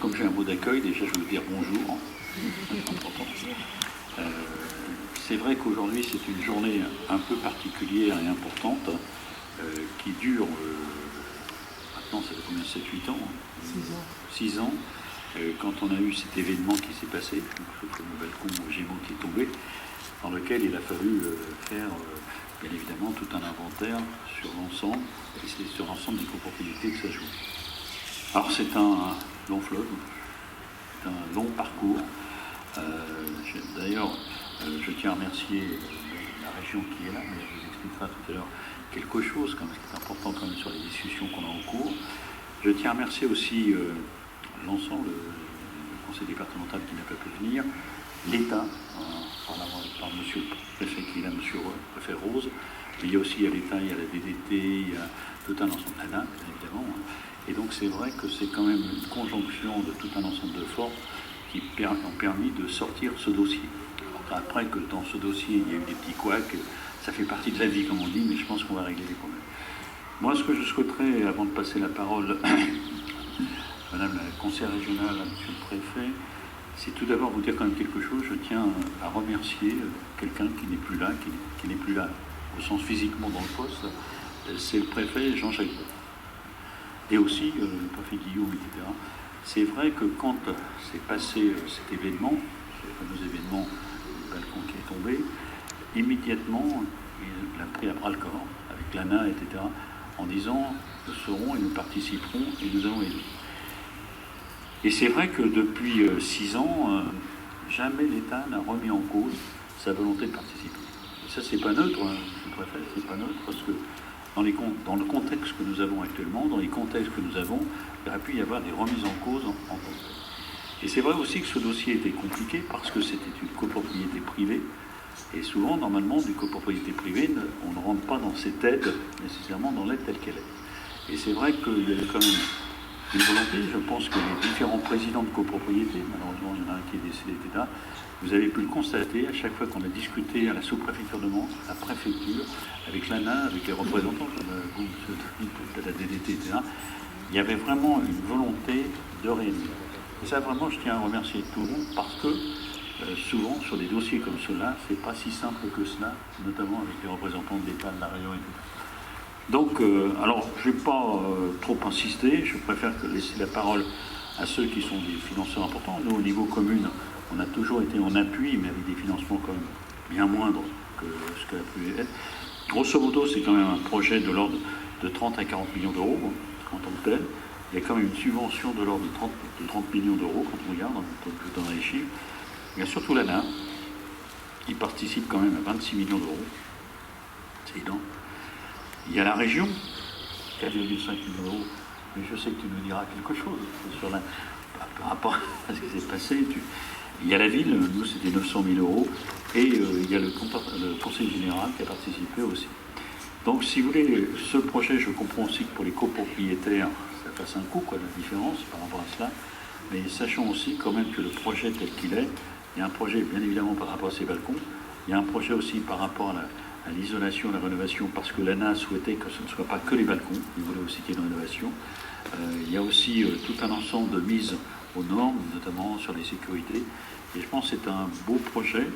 Comme j'ai un mot d'accueil, déjà je veux dire bonjour. C'est vrai qu'aujourd'hui c'est une journée un peu particulière et importante qui dure, maintenant ça fait combien, 7-8 ans 6 ans, quand on a eu cet événement qui s'est passé, le fameux balcon Gémeaux qui est tombé, dans lequel il a fallu faire bien évidemment tout un inventaire sur l'ensemble, et c'est sur l'ensemble des copropriétés que ça joue. Alors c'est un long fleuve, c'est un long parcours. D'ailleurs, je tiens à remercier la région qui est là, mais je vous expliquerai tout à l'heure quelque chose quand même, qui est important quand même sur les discussions qu'on a en cours. Je tiens à remercier aussi l'ensemble, le conseil départemental qui n'a pas pu venir, l'État, par monsieur le préfet qui est là, monsieur le préfet Rose, mais il y a aussi l'État, il y a la DDT, il y a tout un ensemble d'ANA, bien évidemment. Et donc c'est vrai que c'est quand même une conjonction de tout un ensemble de forces qui ont permis de sortir ce dossier. Alors, après que dans ce dossier, il y a eu des petits couacs, ça fait partie de la vie, comme on dit, mais je pense qu'on va régler les problèmes. Moi, ce que je souhaiterais, avant de passer la parole à Madame la conseillère régionale, à Monsieur le préfet, c'est tout d'abord vous dire quand même quelque chose. Je tiens à remercier quelqu'un qui n'est plus là, qui n'est plus là au sens physiquement dans le poste, c'est le préfet Jean-Jacques. Et aussi le préfet Guillaume, etc. C'est vrai que quand s'est passé cet événement, ce fameux événement du balcon qui est tombé, immédiatement, il a pris à bras le corps avec l'ANA, etc., en disant nous serons et nous participerons et nous allons aider. Et c'est vrai que depuis 6 ans, jamais l'État n'a remis en cause sa volonté de participer. Et ça, c'est pas neutre, hein, je préfère, c'est pas neutre, parce que dans le contexte que nous avons actuellement, dans les contextes que nous avons, il aurait pu y avoir des remises en cause en cause. Et c'est vrai aussi que ce dossier était compliqué parce que c'était une copropriété privée. Et souvent, normalement, des copropriétés privées, on ne rentre pas dans cette aide, nécessairement dans l'aide telle qu'elle est. Et c'est vrai qu'il y avait quand même une volonté. Je pense que les différents présidents de copropriétés, malheureusement, il y en a un qui est décédé, etc., vous avez pu le constater à chaque fois qu'on a discuté à la sous-préfecture de Mans, à la préfecture, avec l'ANA, avec les représentants, comme vous, de la DDT, etc., il y avait vraiment une volonté de réunir. Et ça, vraiment, je tiens à remercier tout le monde parce que souvent, sur des dossiers comme ceux-là, c'est pas si simple que cela, notamment avec les représentants de l'État, de la région, etc. Donc, alors, je ne vais pas trop insister, je préfère laisser la parole à ceux qui sont des financeurs importants. Nous, au niveau commune, on a toujours été en appui, mais avec des financements quand même bien moindres que ce qu'a pu être. Grosso modo, c'est quand même un projet de l'ordre de 30 à 40 millions d'euros en tant que tel. Il y a quand même une subvention de l'ordre de 30 millions d'euros quand on regarde, dans les chiffres. Il y a surtout l'ANA, qui participe quand même à 26 millions d'euros. C'est énorme. Il y a la région, 4,5 millions d'euros. Mais je sais que tu nous diras quelque chose sur par rapport à ce qui s'est passé. Il y a la ville, nous c'était 900 000 euros. Et il y a le conseil général qui a participé aussi. Donc si vous voulez, ce projet, je comprends aussi que pour les copropriétaires, ça fasse un coup, quoi, la différence par rapport à cela. Mais sachons aussi quand même que le projet tel qu'il est, il y a un projet bien évidemment par rapport à ces balcons, il y a un projet aussi par rapport à l'isolation, à la rénovation, parce que l'ANA souhaitait que ce ne soit pas que les balcons, il voulait aussi qu'il y ait une rénovation. Il y a aussi tout un ensemble de mises aux normes, notamment sur les sécurités. Et je pense que c'est un beau projet.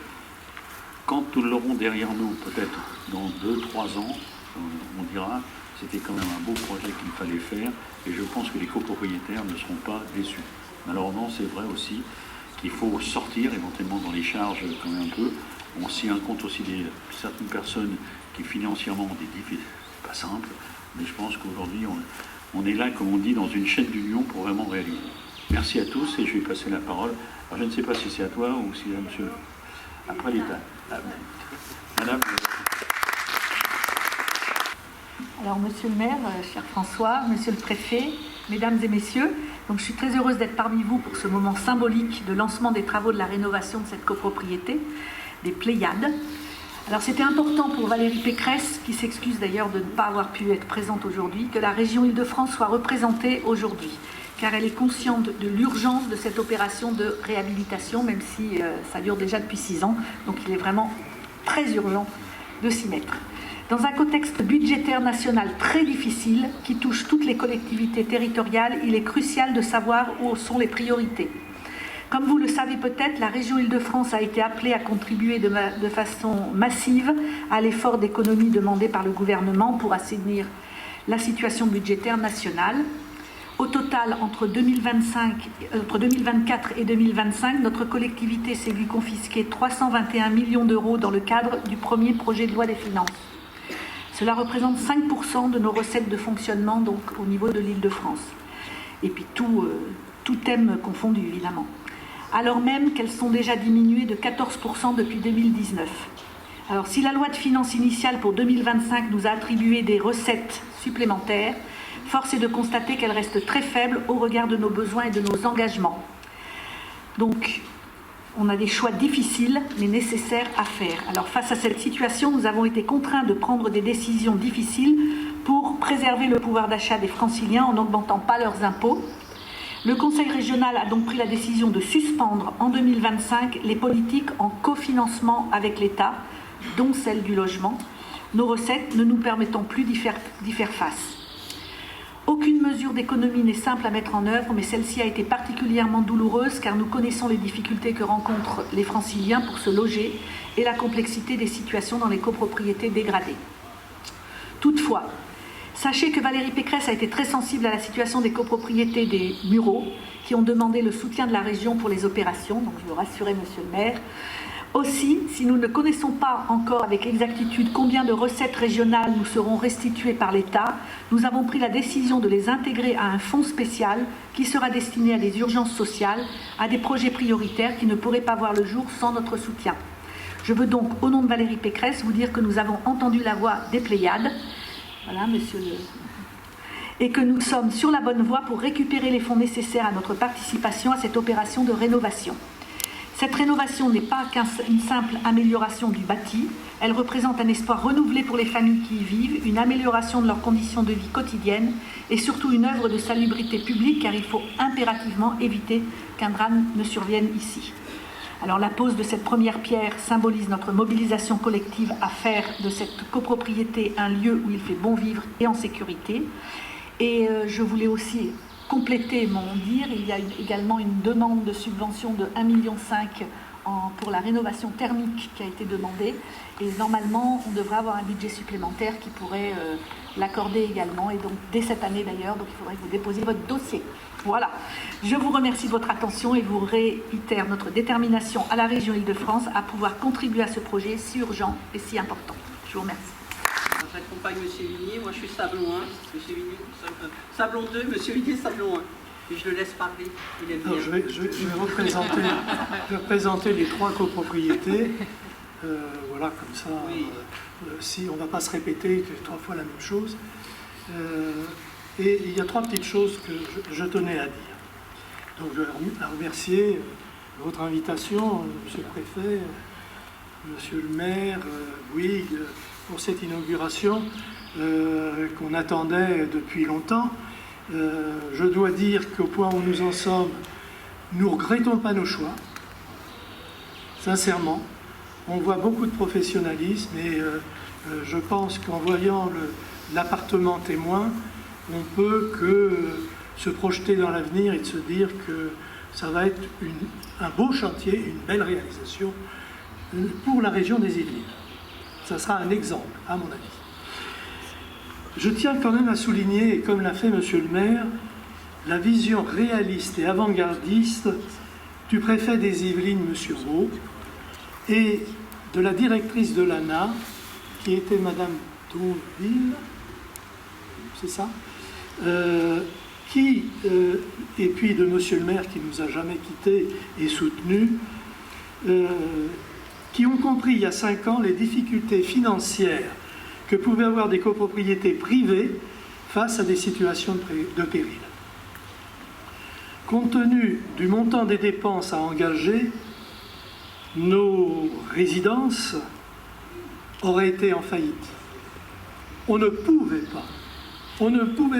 Quand nous l'aurons derrière nous, peut-être dans 2-3 ans, on dira c'était quand même un beau projet qu'il fallait faire. Et je pense que les copropriétaires ne seront pas déçus. Malheureusement, c'est vrai aussi qu'il faut sortir éventuellement dans les charges quand même un peu. On s'y compte aussi certaines personnes qui financièrement ont des difficultés. C'est pas simple, mais je pense qu'aujourd'hui, on est là, comme on dit, dans une chaîne d'union pour vraiment réaliser. Merci à tous et je vais passer la parole. Alors, je ne sais pas si c'est à toi ou si à monsieur. Après l'État. Madame. Alors, monsieur le maire, cher François, monsieur le préfet, mesdames et messieurs, donc je suis très heureuse d'être parmi vous pour ce moment symbolique de lancement des travaux de la rénovation de cette copropriété, des Pléiades. Alors, c'était important pour Valérie Pécresse, qui s'excuse d'ailleurs de ne pas avoir pu être présente aujourd'hui, que la région Île-de-France soit représentée aujourd'hui, car elle est consciente de l'urgence de cette opération de réhabilitation, même si ça dure déjà depuis 6 ans. Donc il est vraiment très urgent de s'y mettre. Dans un contexte budgétaire national très difficile, qui touche toutes les collectivités territoriales, il est crucial de savoir où sont les priorités. Comme vous le savez peut-être, la région Île-de-France a été appelée à contribuer de façon massive à l'effort d'économie demandé par le gouvernement pour assainir la situation budgétaire nationale. Au total, entre 2024 et 2025, notre collectivité s'est vue confisquer 321 millions d'euros dans le cadre du premier projet de loi des finances. Cela représente 5% de nos recettes de fonctionnement donc, au niveau de l'Île-de-France. Et puis tout thème confondu, évidemment. Alors même qu'elles sont déjà diminuées de 14% depuis 2019. Alors si la loi de finances initiale pour 2025 nous a attribué des recettes supplémentaires, force est de constater qu'elles restent très faibles au regard de nos besoins et de nos engagements. Donc, on a des choix difficiles, mais nécessaires à faire. Alors, face à cette situation, nous avons été contraints de prendre des décisions difficiles pour préserver le pouvoir d'achat des Franciliens en n'augmentant pas leurs impôts. Le Conseil régional a donc pris la décision de suspendre en 2025 les politiques en cofinancement avec l'État, dont celle du logement, nos recettes ne nous permettant plus d'y faire face. Aucune mesure d'économie n'est simple à mettre en œuvre, mais celle-ci a été particulièrement douloureuse car nous connaissons les difficultés que rencontrent les Franciliens pour se loger et la complexité des situations dans les copropriétés dégradées. Toutefois, sachez que Valérie Pécresse a été très sensible à la situation des copropriétés des Mureaux qui ont demandé le soutien de la région pour les opérations, donc je veux rassurer Monsieur le maire. Aussi, si nous ne connaissons pas encore avec exactitude combien de recettes régionales nous seront restituées par l'État, nous avons pris la décision de les intégrer à un fonds spécial qui sera destiné à des urgences sociales, à des projets prioritaires qui ne pourraient pas voir le jour sans notre soutien. Je veux donc, au nom de Valérie Pécresse, vous dire que nous avons entendu la voix des Pléiades, voilà, monsieur le... et que nous sommes sur la bonne voie pour récupérer les fonds nécessaires à notre participation à cette opération de rénovation. Cette rénovation n'est pas qu'une simple amélioration du bâti, elle représente un espoir renouvelé pour les familles qui y vivent, une amélioration de leurs conditions de vie quotidiennes et surtout une œuvre de salubrité publique car il faut impérativement éviter qu'un drame ne survienne ici. Alors la pose de cette première pierre symbolise notre mobilisation collective à faire de cette copropriété un lieu où il fait bon vivre et en sécurité. Et je voulais aussi compléter mon dire, il y a également une demande de subvention de 1,5 million pour la rénovation thermique qui a été demandée. Et normalement, on devrait avoir un budget supplémentaire qui pourrait l'accorder également. Et donc, dès cette année d'ailleurs, donc il faudrait que vous déposiez votre dossier. Voilà. Je vous remercie de votre attention et vous réitère notre détermination à la région Île-de-France à pouvoir contribuer à ce projet si urgent et si important. Je vous remercie. J'accompagne M. Vignier, moi je suis Sablon 1, M. Vignier, Sablon 2, M. Vignier, Sablon 1. Et je le laisse parler, il aime bien. Je vais représenter les 3 copropriétés, voilà, comme ça, oui. Si on ne va pas se répéter 3 fois la même chose. Et il y a 3 petites choses que je tenais à dire. Donc je vais remercier votre invitation, M. le Préfet, M. le maire, Bouygues, pour cette inauguration qu'on attendait depuis longtemps. Je dois dire qu'au point où nous en sommes, nous ne regrettons pas nos choix. Sincèrement, on voit beaucoup de professionnalisme et je pense qu'en voyant l'appartement témoin, on peut que se projeter dans l'avenir et de se dire que ça va être un beau chantier, une belle réalisation pour la région des Yvelines. Ça sera un exemple, à mon avis. Je tiens quand même à souligner, et comme l'a fait Monsieur le maire, la vision réaliste et avant-gardiste du préfet des Yvelines, M. Roux, et de la directrice de l'ANA, qui était Madame Tourville, c'est ça, et puis de Monsieur le maire qui nous a jamais quittés et soutenus, qui ont compris il y a 5 ans les difficultés financières que pouvaient avoir des copropriétés privées face à des situations de péril. Compte tenu du montant des dépenses à engager, nos résidences auraient été en faillite. On ne pouvait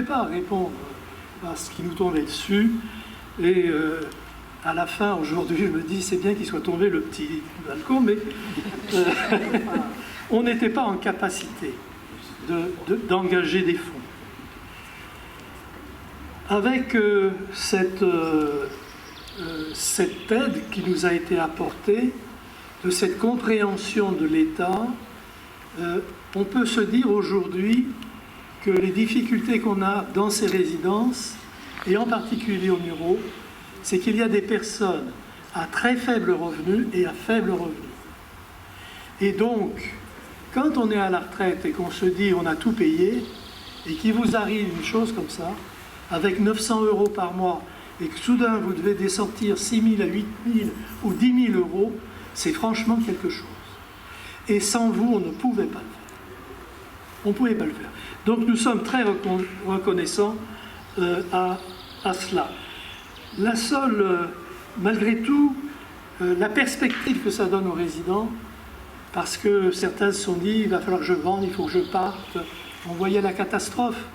pas répondre pas ce qui nous tombait dessus. Et à la fin, aujourd'hui, je me dis, c'est bien qu'il soit tombé le petit balcon, mais on n'était pas en capacité d'engager des fonds. Avec cette aide qui nous a été apportée, de cette compréhension de l'État, on peut se dire aujourd'hui que les difficultés qu'on a dans ces résidences, et en particulier au Murau, c'est qu'il y a des personnes à très faible revenu et à faible revenu. Et donc, quand on est à la retraite et qu'on se dit on a tout payé, et qu'il vous arrive une chose comme ça, avec 900 € par mois, et que soudain vous devez dessortir 6 000 à 8 000 ou 10 000 €, c'est franchement quelque chose. Et sans vous, on ne pouvait pas le faire. On ne pouvait pas le faire. Donc nous sommes très reconnaissants à cela. La seule, malgré tout, la perspective que ça donne aux résidents, parce que certains se sont dit, il va falloir que je vende, il faut que je parte. On voyait la catastrophe.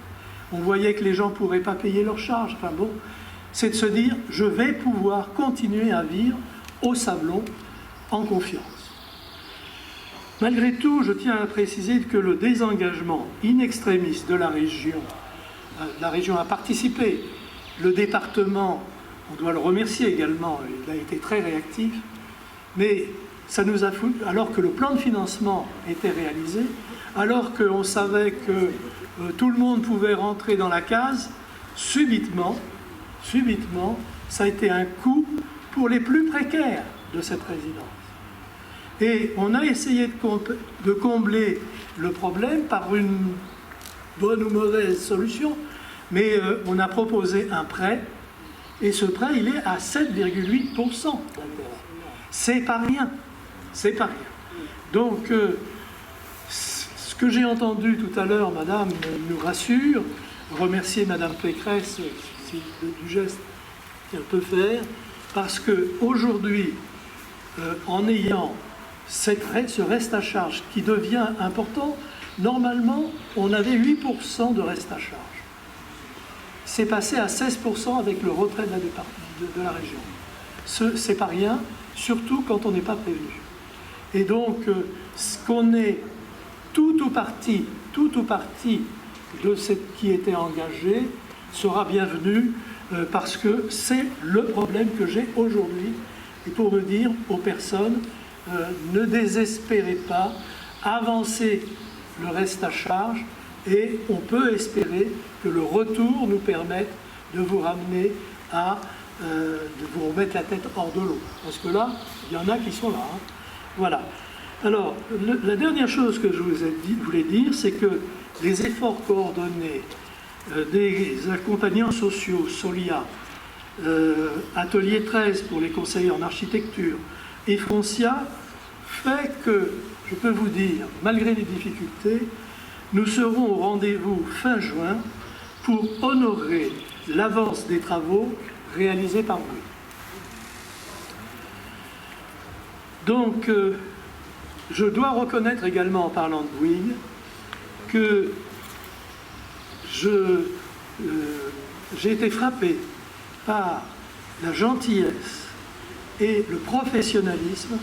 On voyait que les gens ne pourraient pas payer leurs charges. Enfin bon, c'est de se dire, je vais pouvoir continuer à vivre au Sablon en confiance. Malgré tout, je tiens à préciser que le désengagement in extremis de la région a participé, le département, on doit le remercier également, il a été très réactif, mais ça nous a foutu, alors que le plan de financement était réalisé, alors qu'on savait que tout le monde pouvait rentrer dans la case, subitement, ça a été un coup pour les plus précaires de cette résidence. Et on a essayé de combler le problème par une bonne ou mauvaise solution, mais on a proposé un prêt, et ce prêt, il est à 7,8%. C'est pas rien. C'est pas rien. Donc, ce que j'ai entendu tout à l'heure, madame, nous rassure. Remercier madame Pécresse du geste qu'elle peut faire, parce qu'aujourd'hui, en ayant ce reste à charge qui devient important, normalement, on avait 8% de reste à charge. C'est passé à 16% avec le retrait de la région. C'est pas rien, surtout quand on n'est pas prévenu. Et donc, ce qu'on est tout ou partie de ce qui était engagé sera bienvenu parce que c'est le problème que j'ai aujourd'hui. Et pour me dire aux personnes, ne désespérez pas, avancez le reste à charge et on peut espérer que le retour nous permette de vous ramener de vous remettre la tête hors de l'eau. Parce que là, il y en a qui sont là. Hein. Voilà. Alors, la dernière chose que je voulais dire, c'est que les efforts coordonnés des accompagnants sociaux, Solia, Atelier 13 pour les conseillers en architecture et Foncia, fait que, je peux vous dire, malgré les difficultés, nous serons au rendez-vous fin juin pour honorer l'avance des travaux réalisés par vous. Donc, je dois reconnaître également, en parlant de Bouygues, que j'ai été frappé par la gentillesse et le professionnalisme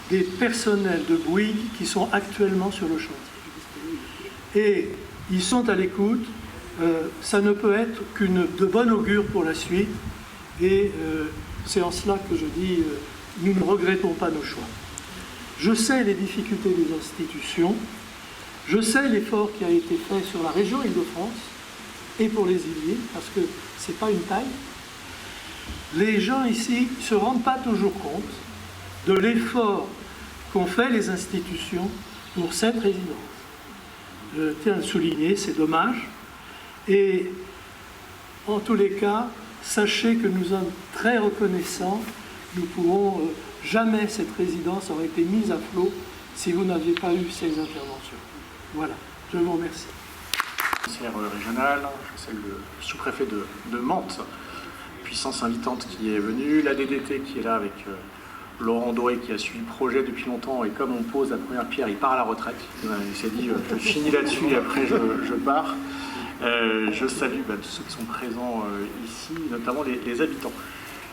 des personnels de Bouygues qui sont actuellement sur le chantier. Et ils sont à l'écoute, ça ne peut être de bon augure pour la suite, et c'est en cela que je dis, nous ne regrettons pas nos choix. Je sais les difficultés des institutions, je sais l'effort qui a été fait sur la région Île-de-France et pour les Yvelines, parce que ce n'est pas une taille. Les gens ici ne se rendent pas toujours compte de l'effort qu'ont fait les institutions pour cette résidence. Je tiens à le souligner, c'est dommage. Et en tous les cas, sachez que nous sommes très reconnaissants. Nous pourrons jamais cette résidence aurait été mise à flot si vous n'aviez pas eu ces interventions. Voilà, je vous remercie. Conseillère régionale, je salue le sous-préfet de Mantes, puissance invitante qui est venue, la DDT qui est là avec Laurent Doré qui a suivi le projet depuis longtemps, et comme on pose la première pierre, il part à la retraite. Il s'est dit, je finis là-dessus et après je pars. Je salue tous ceux qui sont présents ici, notamment les habitants.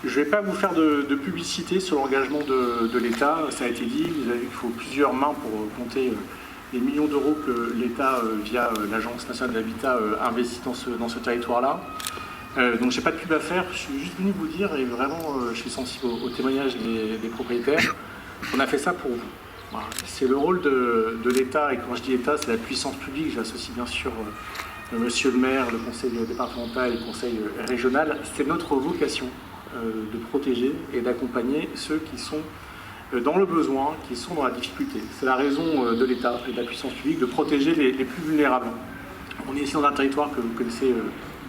Je ne vais pas vous faire de publicité sur l'engagement de l'État. Ça a été dit, vous avez vu qu'il faut plusieurs mains pour compter les millions d'euros que l'État, via l'Agence nationale de l'habitat, investit dans ce territoire-là. Donc je n'ai pas de pub à faire, je suis juste venu vous dire, et vraiment je suis sensible au témoignage des propriétaires, on a fait ça pour vous. Voilà. C'est le rôle de l'État, et quand je dis État, c'est la puissance publique, j'associe bien sûr monsieur le maire, le conseil départemental et le conseil régional. C'est notre vocation de protéger et d'accompagner ceux qui sont dans le besoin, qui sont dans la difficulté. C'est la raison de l'État et de la puissance publique de protéger les plus vulnérables. On est ici dans un territoire que vous connaissez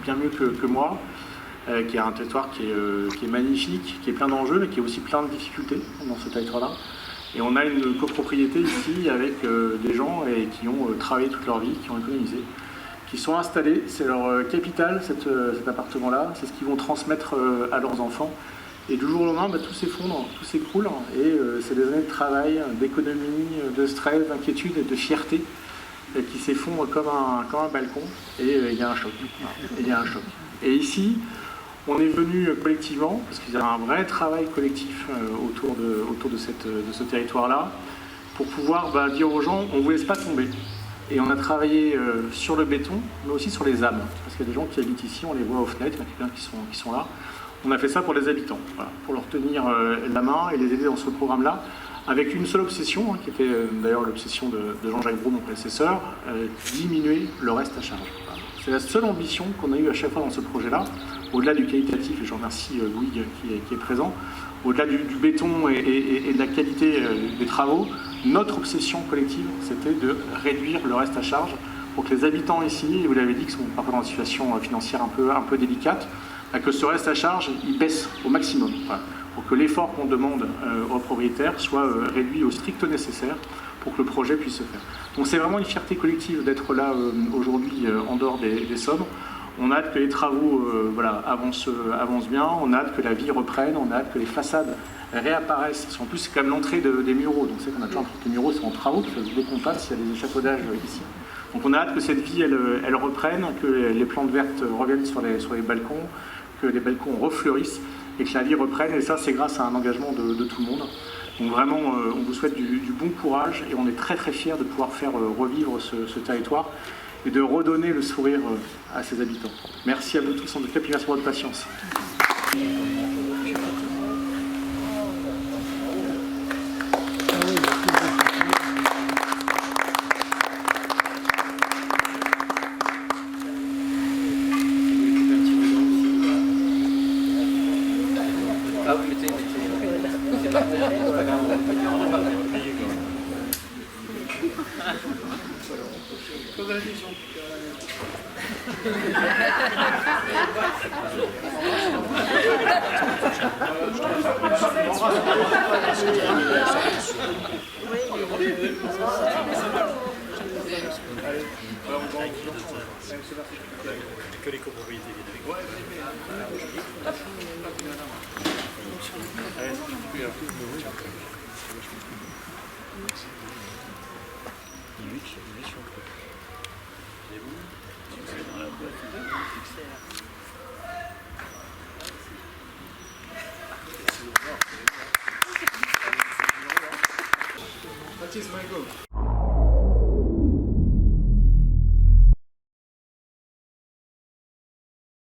bien mieux que moi, qui est un territoire qui est magnifique, qui est plein d'enjeux, mais qui est aussi plein de difficultés dans ce territoire-là. Et on a une copropriété ici avec des gens qui ont travaillé toute leur vie, qui ont économisé, qui sont installés, c'est leur capital, cet appartement-là, c'est ce qu'ils vont transmettre à leurs enfants. Et du jour au lendemain, tout s'effondre, tout s'écroule, et c'est des années de travail, d'économie, de stress, d'inquiétude et de fierté qui s'effondrent comme un balcon, et il y a un choc. Et ici, on est venu collectivement, parce qu'il y a un vrai travail collectif autour de ce territoire-là, pour pouvoir dire aux gens, on ne vous laisse pas tomber. Et on a travaillé sur le béton, mais aussi sur les âmes, parce qu'il y a des gens qui habitent ici, on les voit aux fenêtres, il y en a quelques-uns qui sont là. On a fait ça pour les habitants, voilà, pour leur tenir la main et les aider dans ce programme-là, avec une seule obsession, qui était d'ailleurs l'obsession de Jean-Jacques Brault, mon prédécesseur, diminuer le reste à charge. Voilà. C'est la seule ambition qu'on a eue à chaque fois dans ce projet-là, au-delà du qualitatif, et je remercie Louis qui est présent, au-delà du béton et de la qualité des travaux, notre obsession collective, c'était de réduire le reste à charge pour que les habitants ici, et vous l'avez dit, qui sont parfois dans une situation financière un peu délicate, que ce reste à charge, il baisse au maximum, voilà, pour que l'effort qu'on demande aux propriétaires soit réduit au strict nécessaire pour que le projet puisse se faire. Donc c'est vraiment une fierté collective d'être là aujourd'hui en dehors des sommes. On a hâte que les travaux avancent bien, on a hâte que la vie reprenne, on a hâte que les façades réapparaissent. En plus, c'est quand même l'entrée des muraux, donc c'est qu'on a toujours l'impression que les muraux sont en travaux, qu'il faut se décompasser, il y a des échafaudages ici. Donc on a hâte que cette vie, elle reprenne, que les plantes vertes reviennent sur les balcons, que les balcons refleurissent et que la vie reprenne. Et ça, c'est grâce à un engagement de tout le monde. Donc vraiment, on vous souhaite du bon courage et on est très très fiers de pouvoir faire revivre ce territoire et de redonner le sourire à ses habitants. Merci à vous tous en tout cas, puis merci pour votre patience. Que les copropriétés viennent avec. That is my goal.